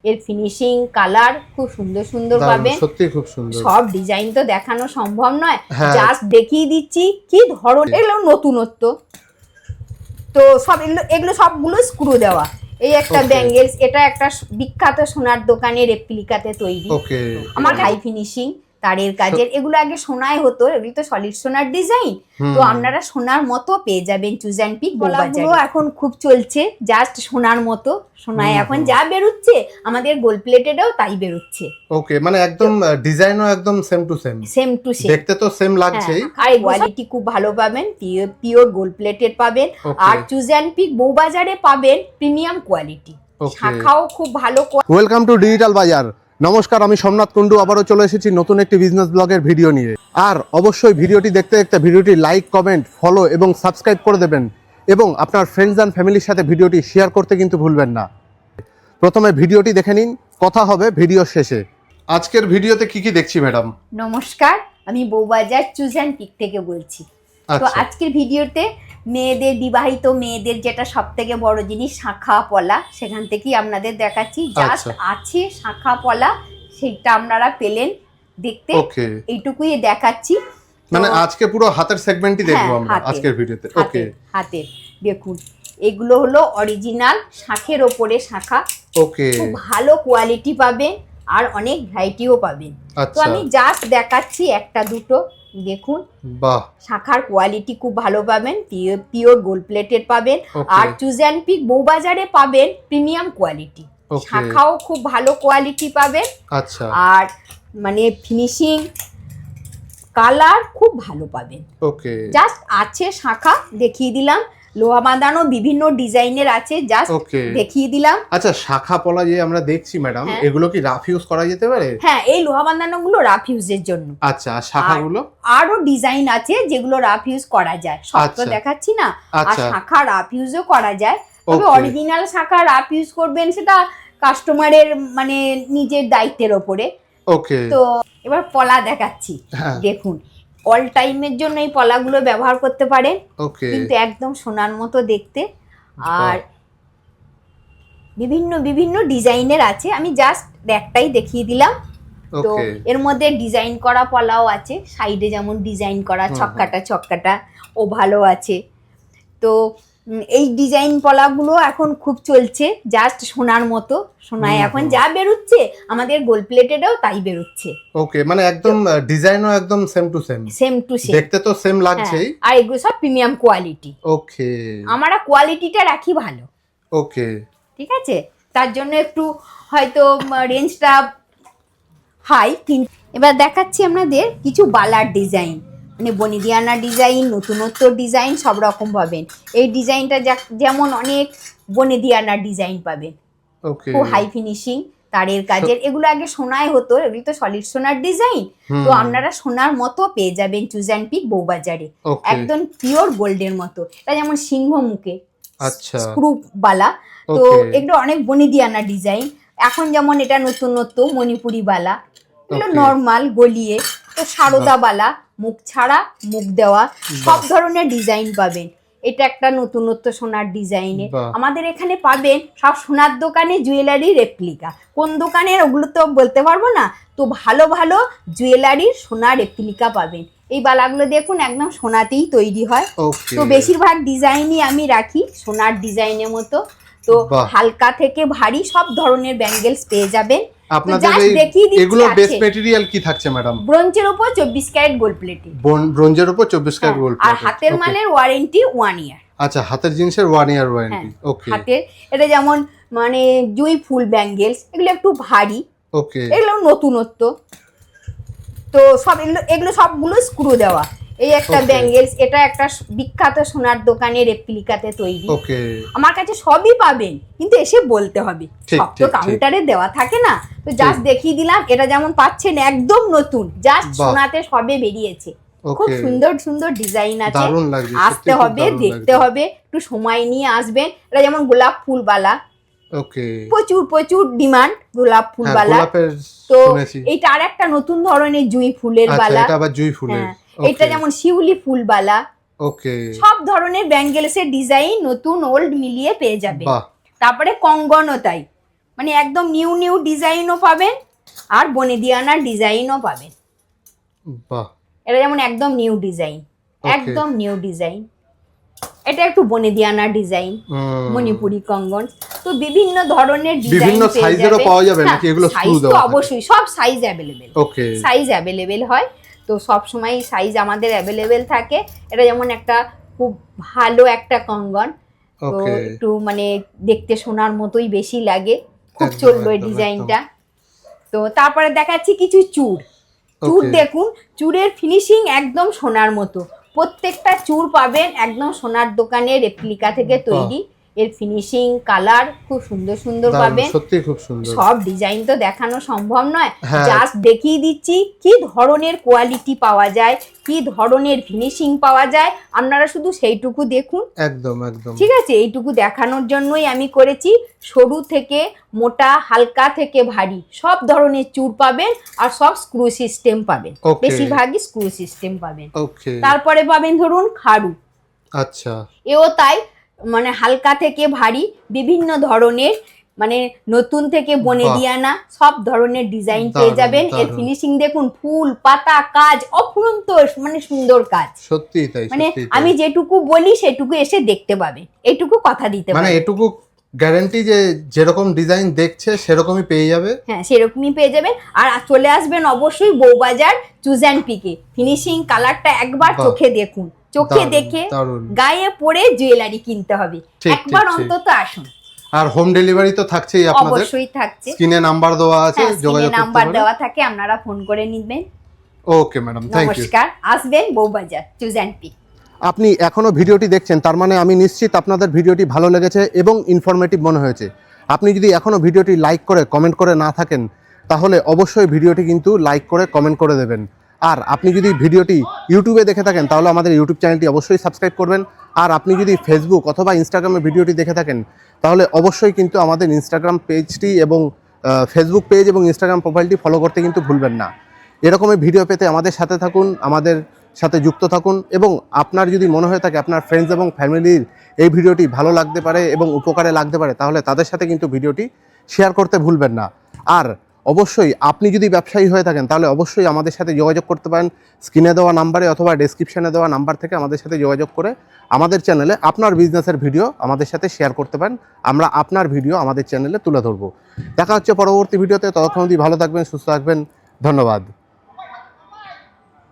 এর finishing colour খুব সুন্দর সুন্দর পাবেন, সত্যি খুব সুন্দর। সব ডিজাইন তো দেখানো সম্ভব নয়, জাস্ট দেখিয়ে দিচ্ছি কি ধরনের। এগুলো নতুনত্ব তো, সব এগুলো সবগুলো স্ক্রু দেওয়া। এই একটা ব্যাঙ্গেলস, এটা একটা বিখ্যাত সোনার দোকানের রেপ্লিকাতে তৈরি। আমার হাই ফিনিশিং তারের কাজের, এগুলো আগে সোনায় হতো, এগুলো তো সলিড সোনার ডিজাইন, তো আপনারা সোনার মতো পেয়ে যাবেন চুজ অ্যান্ড পিক। গলাগুলো এখন খুব চলছে, জাস্ট সোনার মতো। সোনায় এখন যা বেরোচ্ছে আমাদের গোল্ড প্লেটেডও তাই বেরোচ্ছে। ওকে, মানে একদম ডিজাইনও একদম same to same, same to same, দেখতে তো সেম লাগছেই। আর কোয়ালিটি খুব ভালো পাবেন, পিওর গোল্ড প্লেটেড পাবেন। আর চুজ অ্যান্ড পিক বউবাজারে পাবেন প্রিমিয়াম কোয়ালিটি, শাখাও খুব ভালো। ওয়েলকাম টু ডিজিটাল বাজার। নমস্কার, আমি সোমনাথ কুন্ডু আবারও চলে এসেছি নতুন একটি বিজনেস ব্লগের ভিডিও নিয়ে। আর অবশ্যই ভিডিওটি দেখতে দেখতে ভিডিওটি লাইক, কমেন্ট, ফলো এবং সাবস্ক্রাইব করে দেবেন, এবং আপনার ফ্রেন্ডস অ্যান্ড ফ্যামিলির সাথে ভিডিওটি শেয়ার করতে কিন্তু ভুলবেন না। প্রথমে ভিডিওটি দেখে নিন, কথা হবে ভিডিও শেষে। আজকের ভিডিওতে কি কি দেখছি ম্যাডাম? নমস্কার, আমি বউবাজার চুজ অ্যান্ড পিক থেকে বলছি। তো আজকের ভিডিওতে মেয়েদের, বিবাহিত মেয়েদের যেটা সব থেকে বড় জিনিস শাখা পলা, সেখান থেকেই আপনাদের দেখাচ্ছি। জাস্ট আছে শাখা পলা, সেটা আপনারা পেলেন দেখতে, এইটুকুই দেখাচ্ছি। মানে আজকে পুরো হাতের সেগমেন্টই দেখবো আমরা আজকের ভিডিওতে। ওকে, হাতের দেখুন, এগুলো হলো অরিজিনাল শাঁখের ওপরে শাখা। ওকে, খুব ভালো কোয়ালিটি পাবেন আর অনেক ভ্যারাইটিও পাবেন। তো আমি জাস্ট দেখাচ্ছি একটা দুটো, দেখুন। বাহ, শাখার কোয়ালিটি খুব ভালো পাবেন, পিওর গোল্ড প্লেটেড পাবেন। আর চুজ অ্যান্ড পিক বউবাজারে পাবেন প্রিমিয়াম কোয়ালিটি, শাখাও খুব ভালো কোয়ালিটি পাবেন। আচ্ছা, আর মানে ফিনিশিং কালার খুব ভালো পাবেন। ওকে, জাস্ট আছে শাখা, দেখিয়ে দিলাম। লোহা বাঁধানো বিভিন্ন ডিজাইনের আছে, জাস্ট দেখিয়ে দিলাম। আচ্ছা, শাখা পলা যে আমরা দেখছি ম্যাডাম, এগুলো কি রাফ ইউজ করা যেতে পারে? হ্যাঁ, এই লোহা বাঁধানো গুলো রাফ ইউজের জন্য। আচ্ছা, শাখাগুলো আরো ডিজাইন আছে যেগুলো রাফ ইউজ করা যায়, সব তো দেখাচ্ছি না। আর শাখা রাফ ইউজও করা যায়, তবে অরিজিনাল শাখা রাফ ইউজ করবেন সেটা কাস্টমারের মানে নিজের দায়িত্বের ওপরে। ওকে, তো এবার পলা দেখাচ্ছি, দেখুন। অল টাইমের জন্য এই পলাগুলো ব্যবহার করতে পারেন, কিন্তু একদম সোনার মতো দেখতে। আর বিভিন্ন বিভিন্ন ডিজাইনের আছে, আমি জাস্ট একটাই দেখিয়ে দিলাম। তো এর মধ্যে ডিজাইন করা পলাও আছে, সাইডে যেমন ডিজাইন করা ছক্কাটা ও ভালো আছে। তো এই ডিজাইন পলাগুলো এখন খুব চলছে, জাস্ট সোনার মতো। সোনায় এখন যা বেরোচ্ছে আমাদের গোল্ড প্লেটেডও তাই বেরোচ্ছে। ওকে, মানে একদম ডিজাইনও একদম সেম টু সেম, দেখতে তো সেম লাগছেই। আর এগুলো সব প্রিমিয়াম কোয়ালিটি। ওকে, আমরা কোয়ালিটিটা রাখি ভালো। ওকে, ঠিক আছে, তার জন্য একটু হয়তো রেঞ্জটা হাই। এবার দেখাচ্ছি আপনাদের কিছু বালার ডিজাইন, মানে বনিদিয়ানা ডিজাইন, নতুনত্ব ডিজাইন, সব রকম পাবেন। এই ডিজাইনটা যেমন অনেক বনিদিয়ানা ডিজাইন পাবেন, খুব হাই ফিনিশিং তারের কাজের। এগুলো আগে সোনায় হতো, এগুলো তো সলিড সোনার ডিজাইন, তো আপনারা সোনার মতো পেয়ে যাবেন চুজ অ্যান্ড পিক বউবাজারে, একদম পিওর গোল্ডের মতো। এটা যেমন সিংহ মুখে স্ক্রু বালা, তো এগুলো অনেক বনিদিয়ানা ডিজাইন। এখন যেমন এটা নতুনত্ব মণিপুরি বালা, এগুলো নর্মাল গলিয়ে। তো সারদা বালা, মুখ ছাড়া মুখ দেওয়া, সব ধরনের ডিজাইন পাবেন। এটা একটা নতুনত্ব সোনার ডিজাইনে আমাদের এখানে পাবেন। সব সোনার দোকানে জুয়েলারি রেপ্লিকা, কোন দোকানের ওগুলো তো বলতে পারবো না। তো ভালো ভালো জুয়েলারির সোনার রেপ্লিকা পাবেন। এই বালাগুলো দেখুন একদম সোনাতেই তৈরি হয়। তো বেশিরভাগ ডিজাইনই আমি রাখি সোনার ডিজাইনের মতো। তো হালকা থেকে ভারী সব ধরনের ব্যাঙ্গেলস পেয়ে যাবেন। আপনাদের এগুলো বেস ম্যাটেরিয়াল কি থাকছে ম্যাডাম? ব্রোঞ্জের উপর 24 ক্যারেট গোল্ড প্লেটেড। ব্রোঞ্জের উপর 24 ক্যারেট গোল্ড প্লেটেড। আর হাতের মালের ওয়ারেন্টি 1 ইয়ার। আচ্ছা, হাতের জিনিসের 1 ইয়ার ওয়ারেন্টি। ওকে, হাতের এটা যেমন মানে জুই ফুল ব্যাঙ্গেলস, এগুলো একটু ভারী। ওকে, এগুলো নতুনত্ব। তো সব এগুলো সবগুলো স্ক্রু দেওয়া। এই একটা ব্যাঙ্গেলস, এটা একটা বিখ্যাত সোনার দোকানের রেপ্লিকাতে তৈরি। আমার কাছে সবই পাবেন, কিন্তু এসে বলতে হবে, সব তো কাউন্টারে দেওয়া থাকে না। তো জাস্ট দেখিয়ে দিলাম। এটা যেমন পাচ্ছেন একদম নতুন, জাস্ট সোনাতে সবে বেরিয়েছে। খুব সুন্দর সুন্দর ডিজাইন আছে, আসতে হবে, দেখতে হবে, একটু সময় নিয়ে আসবেন। এটা যেমন গোলাপ ফুল বালা, প্রচুর প্রচুর ডিমান্ড গোলাপ ফুল বালা। তো এটা আর একটা নতুন ধরনের জুঁই ফুলের বালা, এটা যেমন শিউলি ফুল বালা। সব ধরনের ব্যাঙ্গেলসের ডিজাইন নতুন ওল্ড মিলিয়ে পেয়ে যাবে। তারপরে কঙ্গনও তাই, মানে একদম নিউ নিউ ডিজাইনও পাবেন আর বনেদিয়ানার ডিজাইনও পাবেন। বাহ, এটা যেমন একদম নিউ ডিজাইন, Okay. একদম নিউ ডিজাইন। এটা একটু বনেদিয়ানা ডিজাইন, মণিপুরি কঙ্গন। তো বিভিন্ন ধরনের ডিজাইন বিভিন্ন সাইজেরও পাওয়া যাবে নাকি এগুলো স্ক্রু সাইজ তো দেওয়া? অবশ্যই সব সাইজ অ্যাভেলেবেল, ওকে, সাইজ অ্যাভেলেবেল হয়। তো সব সময় সাইজ আমাদের অ্যাভেলেবেল থাকে। এটা যেমন একটা খুব ভালো একটা কঙ্গন, তো ওকে, একটু মানে দেখতে সোনার মতোই বেশি লাগে, খুব একদম, চললো এই একদম, ডিজাইনটা। তো তারপরে দেখাচ্ছি কিছু চূড়। চূড় Okay. দেখুন, চূড়ের ফিনিশিং একদম সোনার মতো। প্রত্যেকটা চূড় পাবেন একদম সোনার দোকানে রেপ্লিকা থেকে তৈরি। এর ফিনিশিং কালার খুব সুন্দর সুন্দর দারুণ, পাবেন। সত্যি খুব সুন্দর। সব ডিজাইন তো দেখানো সম্ভব নয়, হ্যাঁ। জাস্ট দেখিয়ে দিচ্ছি কি ধরনের কোয়ালিটি পাওয়া যায়, কি ধরনের ফিনিশিং পাওয়া যায়। আপনারা শুধু সেইটুকু দেখুন, একদম একদম, ঠিক আছে? এইটুকু দেখানোর জন্যই আমি করেছি। সরু থেকে মোটা, হালকা থেকে ভারী সব ধরনের চূড় পাবেন আর সব স্ক্রু সিস্টেম পাবেন। Okay. বেশিরভাগই স্ক্রু সিস্টেম পাবেন। ওকে, তারপরে পাবেন ধরুন খাড়ু, আচ্ছা, এও তাই, মানে হালকা থেকে ভারী বিভিন্ন ধরনের, মানে নতুন থেকে বনেদিয়ানা সব ধরনের ডিজাইন পেয়ে দারুণ, যাবেন। এর দারুণ। ফিনিশিং দেখুন, ফুল পাতা কাজ অফুরন্ত, মানে সুন্দর কাজ। সত্যি তাই, মানে সত্যি তাই। আমি যেটুকু বলি সেটুকু এসে দেখতে পাবে, এইটুকু কথা দিতে মানে পারি। এটুকু গ্যারান্টি যে যেরকম ডিজাইন দেখছে সেরকমই পেয়ে যাবে। হ্যাঁ, সেরকমই পেয়ে যাবেন। আর চলে আসবেন অবশ্যই Bowbazar choose and pick. Finishing কালারটা একবার বাহ, চোখে দেখুন, চোখে দারুণ, দেখে দারুণ। গায়ে পরে জুয়েলারি কিনতে হবে। ঠিক, একবার ঠিক, ঠিক। অন্তত আসুন। আর হোম ডেলিভারি তো থাকছেই আপনাদের, অবশ্যই থাকছে। স্ক্রিনে নাম্বার দেওয়া আছে, হ্যাঁ, যোগাযোগ স্ক্রিনে করতে নাম্বার পারেন। দেওয়া থাকে, আপনারা ফোন করে নিবেন। Okay madam, thank you. নমস্কার, আসবেন বউবাজার চুজ অ্যান্ড পিক। আপনি এখনো ভিডিওটি দেখছেন, তার মানে আমি নিশ্চিত আপনাদের ভিডিওটি ভালো লেগেছে এবং ইনফরমেটিভ মনে হয়েছে। আপনি যদি এখনো ভিডিওটি লাইক করে কমেন্ট করে না থাকেন, তাহলে অবশ্যই ভিডিওটি কিন্তু লাইক করে কমেন্ট করে দেবেন। আর আপনি যদি ভিডিওটি ইউটিউবে দেখে থাকেন, তাহলে আমাদের ইউটিউব চ্যানেলটি অবশ্যই সাবস্ক্রাইব করবেন। আর আপনি যদি ফেসবুক অথবা ইনস্টাগ্রামে ভিডিওটি দেখে থাকেন, তাহলে অবশ্যই কিন্তু আমাদের ইনস্টাগ্রাম পেজটি এবং ফেসবুক পেজ এবং ইনস্টাগ্রাম প্রোফাইলটি ফলো করতে কিন্তু ভুলবেন না। এরকমই ভিডিও পেতে আমাদের সাথে থাকুন, আমাদের সাথে যুক্ত থাকুন। এবং আপনার যদি মনে হয়ে থাকে আপনার ফ্রেন্ডস এবং ফ্যামিলির এই ভিডিওটি ভালো লাগতে পারে এবং উপকারে লাগতে পারে, তাহলে তাদের সাথে কিন্তু ভিডিওটি শেয়ার করতে ভুলবেন না। আর অবশ্যই আপনি যদি ব্যবসায়ী হয়ে থাকেন, তাহলে অবশ্যই আমাদের সাথে যোগাযোগ করতে পারেন স্ক্রিনে দেওয়া নাম্বারে অথবা ডেসক্রিপশনে দেওয়া নাম্বার থেকে আমাদের সাথে যোগাযোগ করে আমাদের চ্যানেলে আপনার বিজনেসের ভিডিও আমাদের সাথে শেয়ার করতে পারেন। আমরা আপনার ভিডিও আমাদের চ্যানেলে তুলে ধরবো। দেখা হচ্ছে পরবর্তী ভিডিওতে। ততক্ষণ অবধি ভালো থাকবেন, সুস্থ থাকবেন। ধন্যবাদ।